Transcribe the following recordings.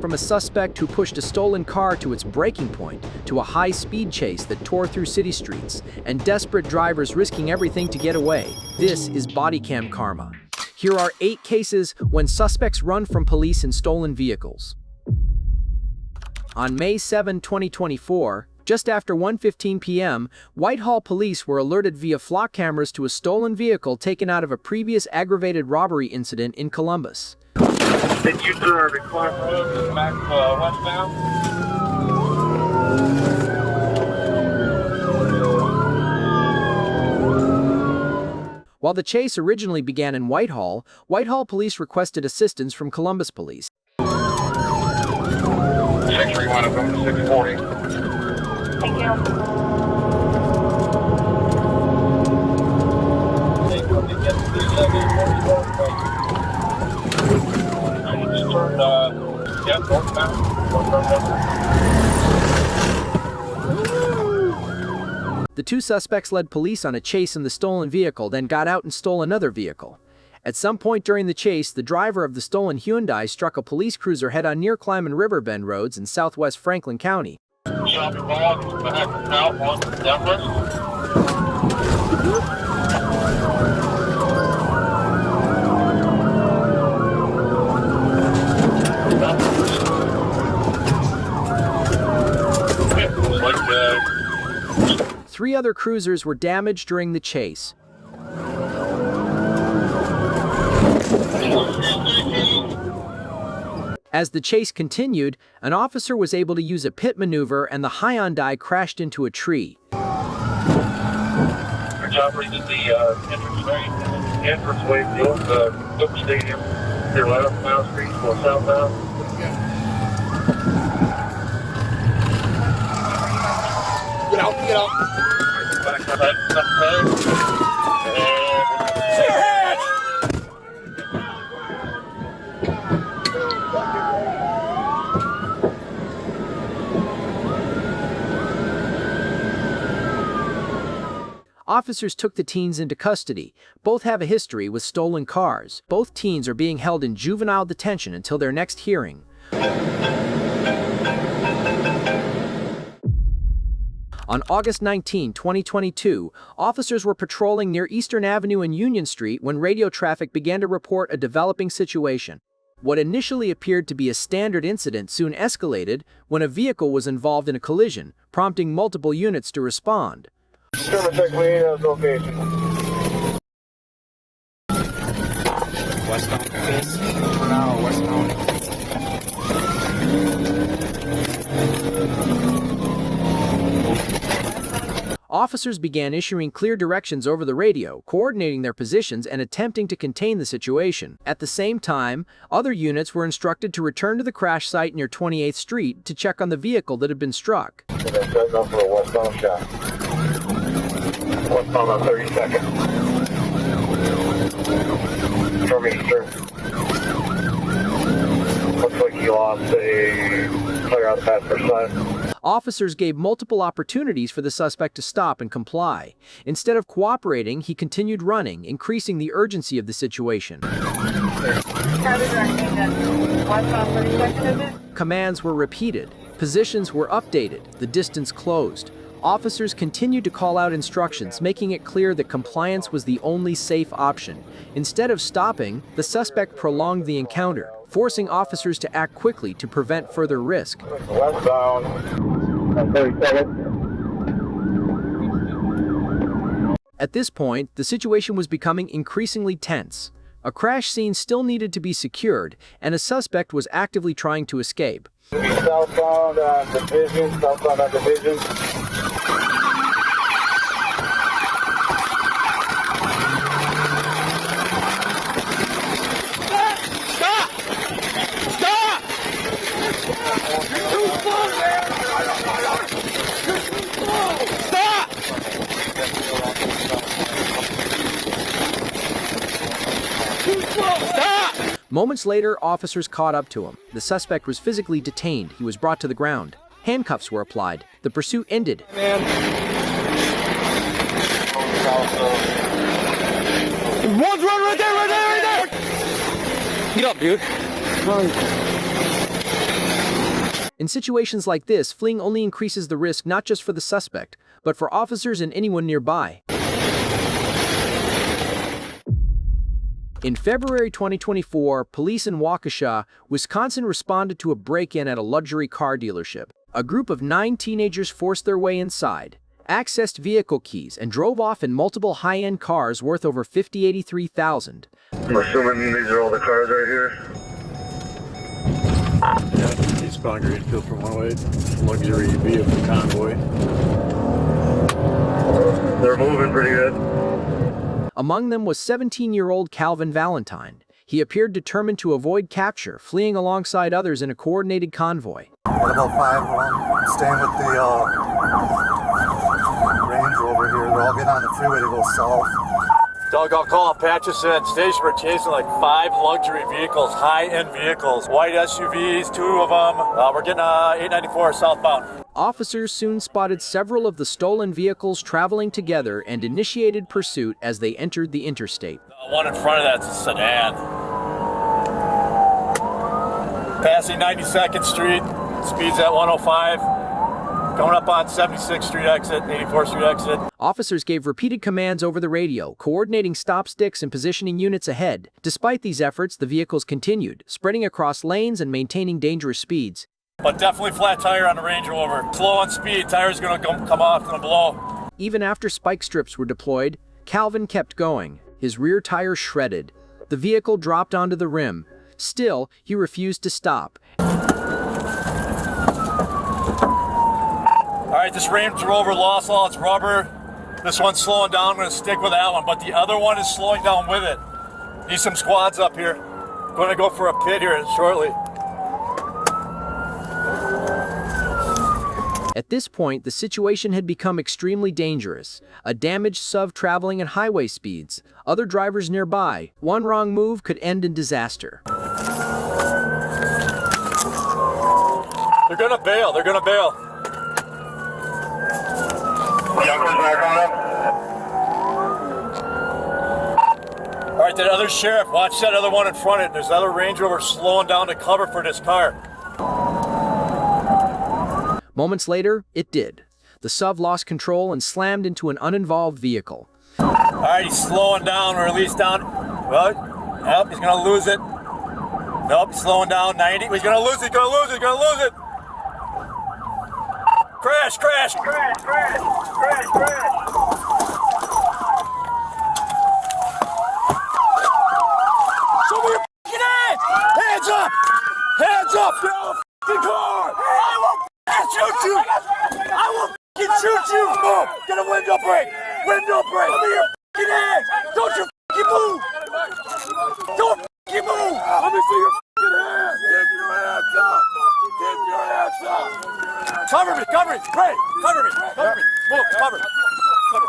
From a suspect who pushed a stolen car to its breaking point, to a high-speed chase that tore through city streets, and desperate drivers risking everything to get away. This is Bodycam karma. Here are 8 cases when suspects run from police in stolen vehicles. On May 7, 2024, just after 1:15 p.m., Whitehall police were alerted via flock cameras to a stolen vehicle taken out of a previous aggravated robbery incident in Columbus. Did you do a request back westbound? While the chase originally began in Whitehall, Whitehall police requested assistance from Columbus police. 631 up to 640. Thank you. The 2 suspects led police on a chase in the stolen vehicle, then got out and stole another vehicle. At some point during the chase, the driver of the stolen Hyundai struck a police cruiser head-on near Clyde and Riverbend roads in southwest Franklin County. Shopping mall, the heck of south on Douglas. Like 3 other cruisers were damaged during the chase. As the chase continued, an officer was able to use a pit maneuver and the Hyundai crashed into a tree. Your job reaches the entranceway of the Book Stadium. Here, right up Mount Street, going southbound. Get out, get out. Back side, Officers took the teens into custody. Both have a history with stolen cars. Both teens are being held in juvenile detention until their next hearing. On August 19, 2022, officers were patrolling near Eastern Avenue and Union Street when radio traffic began to report a developing situation. What initially appeared to be a standard incident soon escalated when a vehicle was involved in a collision, prompting multiple units to respond. Check location. Westbound case. For now, westbound. Officers began issuing clear directions over the radio, coordinating their positions and attempting to contain the situation. At the same time, other units were instructed to return to the crash site near 28th Street to check on the vehicle that had been struck. Go for a westbound shot. Westbound on 32nd. Show me, sir. Looks like he lost a clear out the passenger side. Officers gave multiple opportunities for the suspect to stop and comply. Instead of cooperating, he continued running, increasing the urgency of the situation. Commands were repeated. Positions were updated. The distance closed. Officers continued to call out instructions, making it clear that compliance was the only safe option. Instead of stopping, the suspect prolonged the encounter, forcing officers to act quickly to prevent further risk. Westbound on 32nd. At this point, the situation was becoming increasingly tense. A crash scene still needed to be secured, and a suspect was actively trying to escape. Southbound on Division, southbound on Division. Moments later, officers caught up to him. The suspect was physically detained. He was brought to the ground. Handcuffs were applied. The pursuit ended. One's run right there, right there, right there! Get up, dude. In situations like this, fleeing only increases the risk not just for the suspect, but for officers and anyone nearby. In February 2024, police in Waukesha, Wisconsin responded to a break-in at a luxury car dealership. A group of 9 teenagers forced their way inside, accessed vehicle keys, and drove off in multiple high-end cars worth over $83,000. I'm assuming these are all the cars right here. Yeah, eastbound Greenfield from 108. Luxury vehicle convoy. They're moving pretty good. Among them was 17-year-old Calvin Valentine. He appeared determined to avoid capture, fleeing alongside others in a coordinated convoy. Got about 5 of them staying with the Range Rover here. They're all getting on the freeway to go south. Doug, I'll call Patchison Station. We're chasing like 5 luxury vehicles, high-end vehicles, white SUVs, 2 of them. We're getting 894 southbound. Officers soon spotted several of the stolen vehicles traveling together and initiated pursuit as they entered the interstate. One in front of that's a sedan. Passing 92nd Street, speeds at 105. Going up on 76th Street exit, 84th Street exit. Officers gave repeated commands over the radio, coordinating stop sticks and positioning units ahead. Despite these efforts, the vehicles continued, spreading across lanes and maintaining dangerous speeds. But definitely flat tire on the Range Rover. Slow on speed, tire's gonna come off, gonna blow. Even after spike strips were deployed, Calvin kept going, his rear tire shredded. The vehicle dropped onto the rim. Still, he refused to stop. All right, this Range Rover lost all its rubber. This one's slowing down. I'm going to stick with that one, but the other one is slowing down with it. Need some squads up here. Going to go for a pit here shortly. At this point, the situation had become extremely dangerous. A damaged SUV traveling at highway speeds, other drivers nearby. One wrong move could end in disaster. They're going to bail. They're going to bail. Jumpers back on up. All right, that other sheriff, watch that other one in front of it. There's another Range Rover slowing down to cover for this car. Moments later, it did. The SUV lost control and slammed into an uninvolved vehicle. All right, he's slowing down, or at least down. Well, nope, he's going to lose it. Nope, he's slowing down 90. He's going to lose it, he's going to lose it, he's going to lose it. Crash, crash, crash, crash, crash, crash. Show me your f***ing hands! Hands up! Hands up! Get out of the f***ing car! I will f***ing shoot you! I will f***ing shoot you! Move! Get a window break! Window break! Show me your f***ing hands! Don't you f***ing move! Don't f***ing move! Let me see your f***ing hands! Keep your hands up! Keep your hands up! Cover me! Cover me! Pray! Cover me! Cover me! Move! Cover! Cover!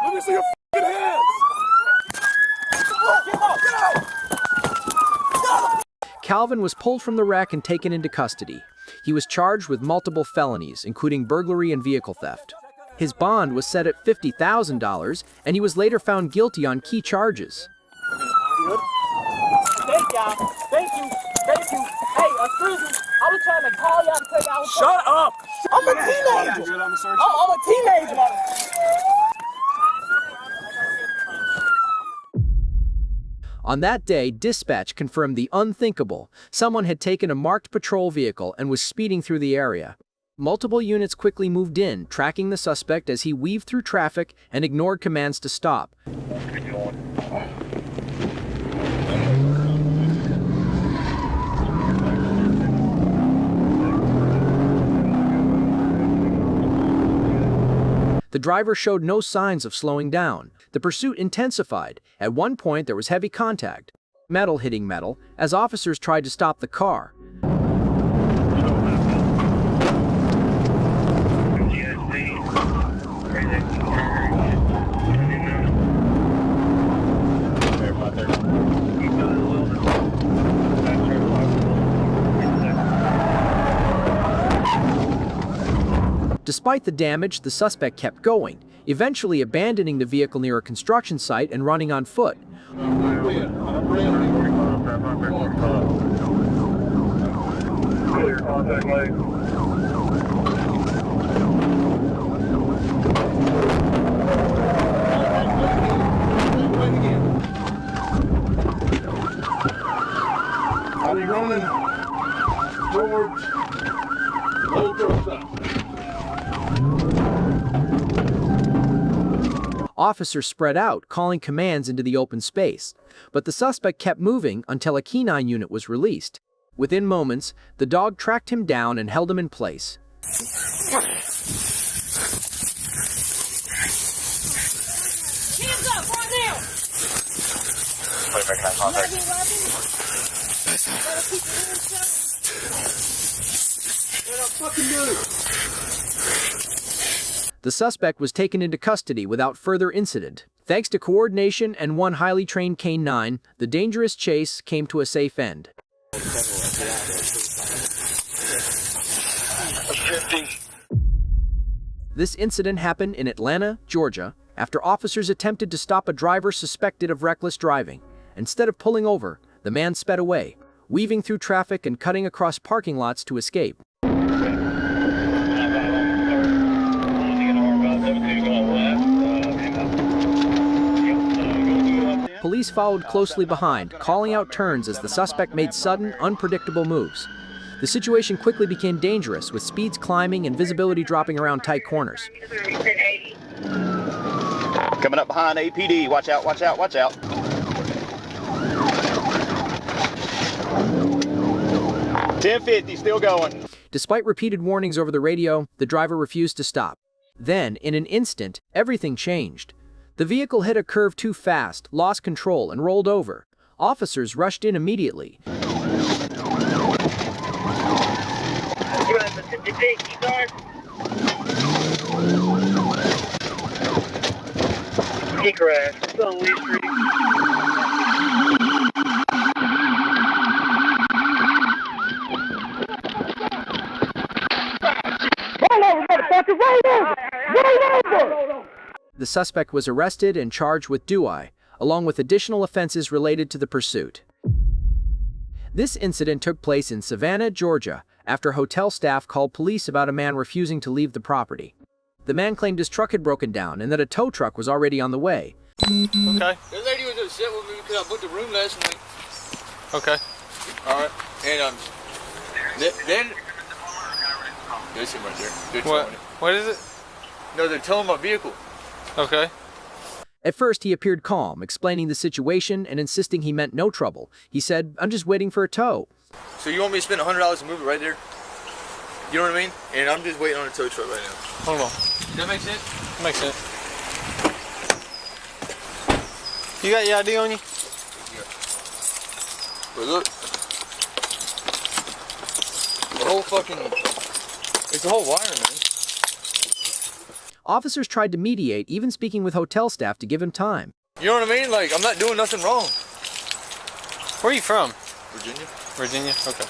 Let me see your f***ing hands! Get out! Get out! Calvin was pulled from the wreck and taken into custody. He was charged with multiple felonies, including burglary and vehicle theft. His bond was set at $50,000, and he was later found guilty on key charges. Thank y'all. Thank you. Thank you. Hey, excuse me. I was trying to call y'all to tell y'all. Shut up! I'm a teenager. I'm a teenager. On that day, dispatch confirmed the unthinkable. Someone had taken a marked patrol vehicle and was speeding through the area. Multiple units quickly moved in, tracking the suspect as he weaved through traffic and ignored commands to stop. The driver showed no signs of slowing down. The pursuit intensified. At one point, there was heavy contact, metal hitting metal, as officers tried to stop the car. Despite the damage, the suspect kept going, eventually abandoning the vehicle near a construction site and running on foot. Clear contact lane. Are you running towards Old Girl South? Officers spread out, calling commands into the open space, but the suspect kept moving until a canine unit was released. Within moments, the dog tracked him down and held him in place. Hands up right now! The suspect was taken into custody without further incident. Thanks to coordination and one highly trained K-9, the dangerous chase came to a safe end. 50. This incident happened in Atlanta, Georgia, after officers attempted to stop a driver suspected of reckless driving. Instead of pulling over, the man sped away, weaving through traffic and cutting across parking lots to escape. Police followed closely behind, calling out turns as the suspect made sudden, unpredictable moves. The situation quickly became dangerous, with speeds climbing and visibility dropping around tight corners. Coming up behind APD. Watch out, watch out, watch out. 1050, still going. Despite repeated warnings over the radio, the driver refused to stop. Then, in an instant, everything changed. The vehicle hit a curve too fast, lost control, and rolled over. Officers rushed in immediately. He crashed. It's on Lee Street. Roll over, motherfucker! Roll over! Roll over! The suspect was arrested and charged with DUI, along with additional offenses related to the pursuit. This incident took place in Savannah, Georgia, after hotel staff called police about a man refusing to leave the property. The man claimed his truck had broken down and that a tow truck was already on the way. Okay. The lady was upset with me because I booked a room last night. Okay. All right. And then there's him right there. They're What? towing it. What is it? No, they're towing my vehicle. Okay. At first, he appeared calm, explaining the situation and insisting he meant no trouble. He said, "I'm just waiting for a tow." So you want me to spend $100 to move it right there? You know what I mean? And I'm just waiting on a tow truck right now. Hold on. Does that make sense? Makes sense. You got your ID on you? Yeah. But look. The whole fucking... It's the whole wire, man. Officers tried to mediate, even speaking with hotel staff to give him time. You know what I mean? Like, I'm not doing nothing wrong. Where are you from? Virginia. Virginia? Okay.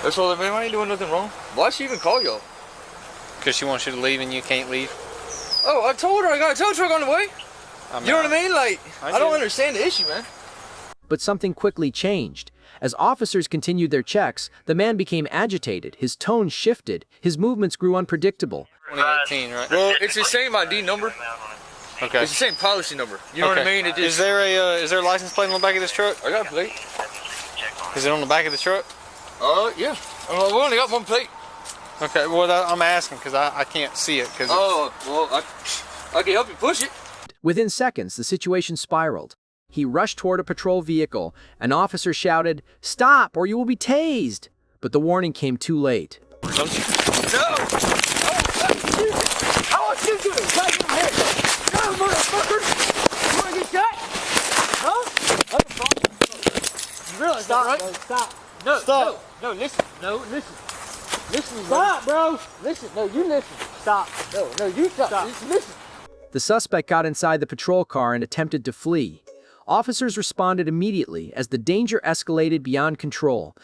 That's all I mean. I ain't doing nothing wrong. Why'd she even call y'all? Because she wants you to leave and you can't leave? Oh, I told her I got a tow truck on the way. You know what I mean? Like, I don't understand the issue, man. But something quickly changed. As officers continued their checks, the man became agitated, his tone shifted, his movements grew unpredictable. 2018, right? Well, it's the same ID number. Okay. It's the same policy number. You know what I mean? It Is just, there a license plate on the back of this truck? I got a plate. Is it on the back of the truck? Yeah. We only got one plate. Okay, well, I'm asking because I can't see it. Cause Oh, well, I can help you push it. Within seconds, the situation spiraled. He rushed toward a patrol vehicle. An officer shouted, "Stop, or you will be tased!" But the warning came too late. Don't you? No! I want you to right in here. No, motherfucker! You want to get shot? Huh? You realize Stop, that, right? bro, stop. No, Stop. No, listen. No, listen. Listen, Stop, bro. Listen. No, you listen. Stop. No, you stop. Listen. The suspect got inside the patrol car and attempted to flee. Officers responded immediately as the danger escalated beyond control.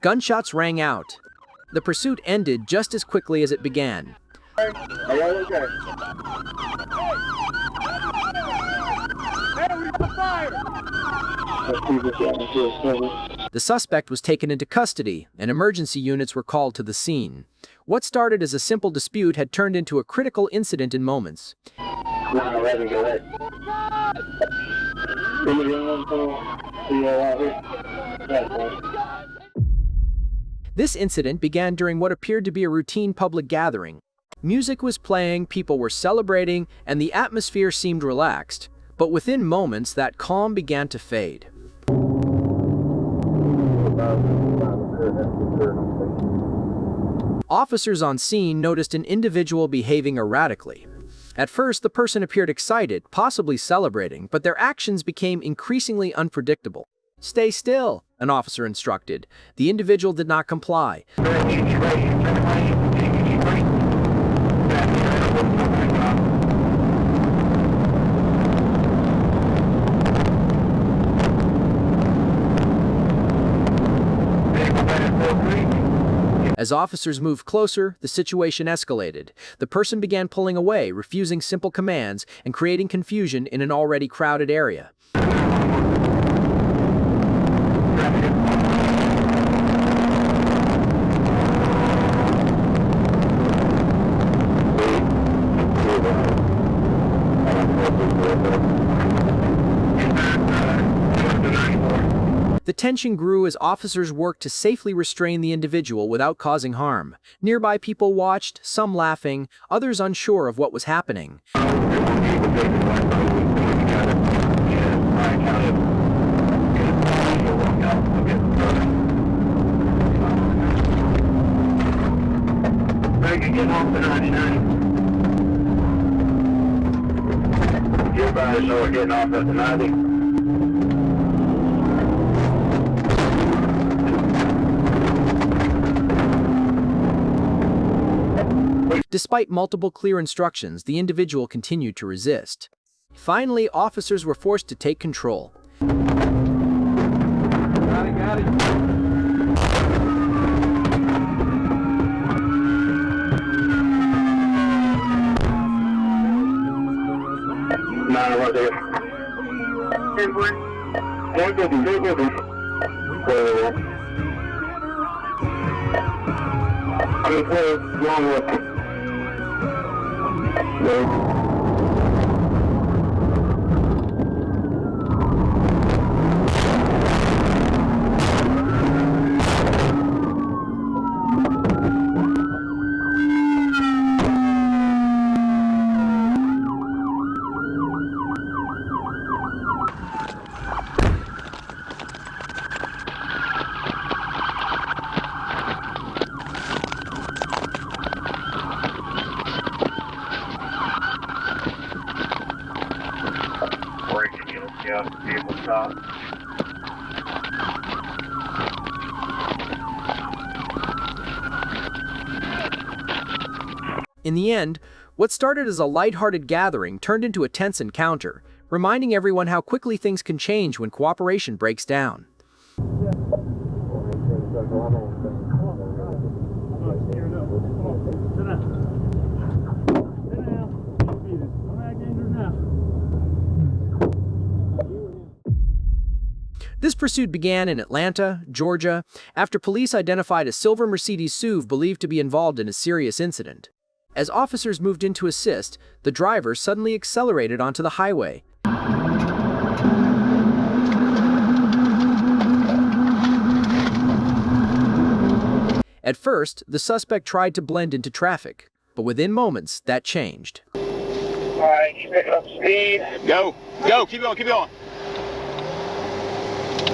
Gunshots rang out. The pursuit ended just as quickly as it began. The suspect was taken into custody, and emergency units were called to the scene. What started as a simple dispute had turned into a critical incident in moments. This incident began during what appeared to be a routine public gathering. Music was playing, people were celebrating, and the atmosphere seemed relaxed. But within moments, that calm began to fade. Officers on scene noticed an individual behaving erratically. At first, the person appeared excited, possibly celebrating, but their actions became increasingly unpredictable. "Stay still," an officer instructed. The individual did not comply. As officers moved closer, the situation escalated. The person began pulling away, refusing simple commands, and creating confusion in an already crowded area. The tension grew as officers worked to safely restrain the individual without causing harm. Nearby people watched, some laughing, others unsure of what was happening. Everybody know we're getting off at the 90. Despite multiple clear instructions, the individual continued to resist. Finally, officers were forced to take control. Got it. Nine right there. In the end, what started as a lighthearted gathering turned into a tense encounter, reminding everyone how quickly things can change when cooperation breaks down. This pursuit began in Atlanta, Georgia, after police identified a silver Mercedes SUV believed to be involved in a serious incident. As officers moved in to assist, the driver suddenly accelerated onto the highway. At first, the suspect tried to blend into traffic, but within moments, that changed. All right, you pick up speed. Go, keep going, keep going.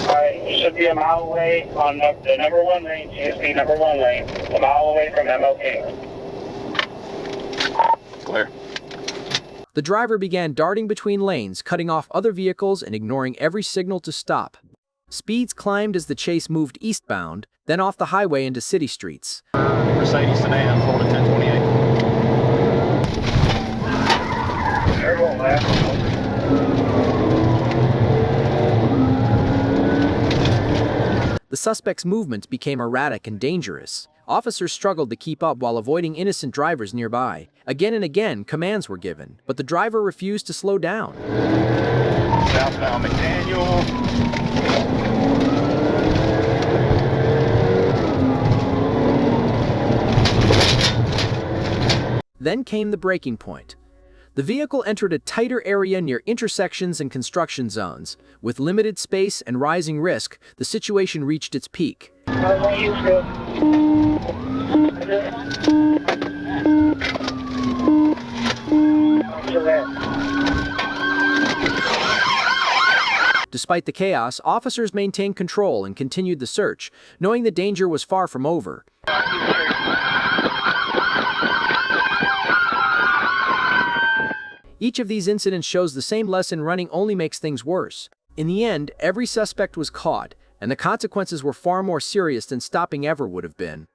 All right, you should be a mile away on the number 1 lane, CSP number 1 lane, a mile away from MLK. Clear. The driver began darting between lanes, cutting off other vehicles and ignoring every signal to stop. Speeds climbed as the chase moved eastbound, then off the highway into city streets. Mercedes sedan, Florida 1028. Everyone left. The suspect's movements became erratic and dangerous. Officers struggled to keep up while avoiding innocent drivers nearby. Again and again, commands were given, but the driver refused to slow down. Southbound McDaniel. Then came the breaking point. The vehicle entered a tighter area near intersections and construction zones. With limited space and rising risk, the situation reached its peak. Despite the chaos, officers maintained control and continued the search, knowing the danger was far from over. Each of these incidents shows the same lesson: running only makes things worse. In the end, every suspect was caught, and the consequences were far more serious than stopping ever would have been.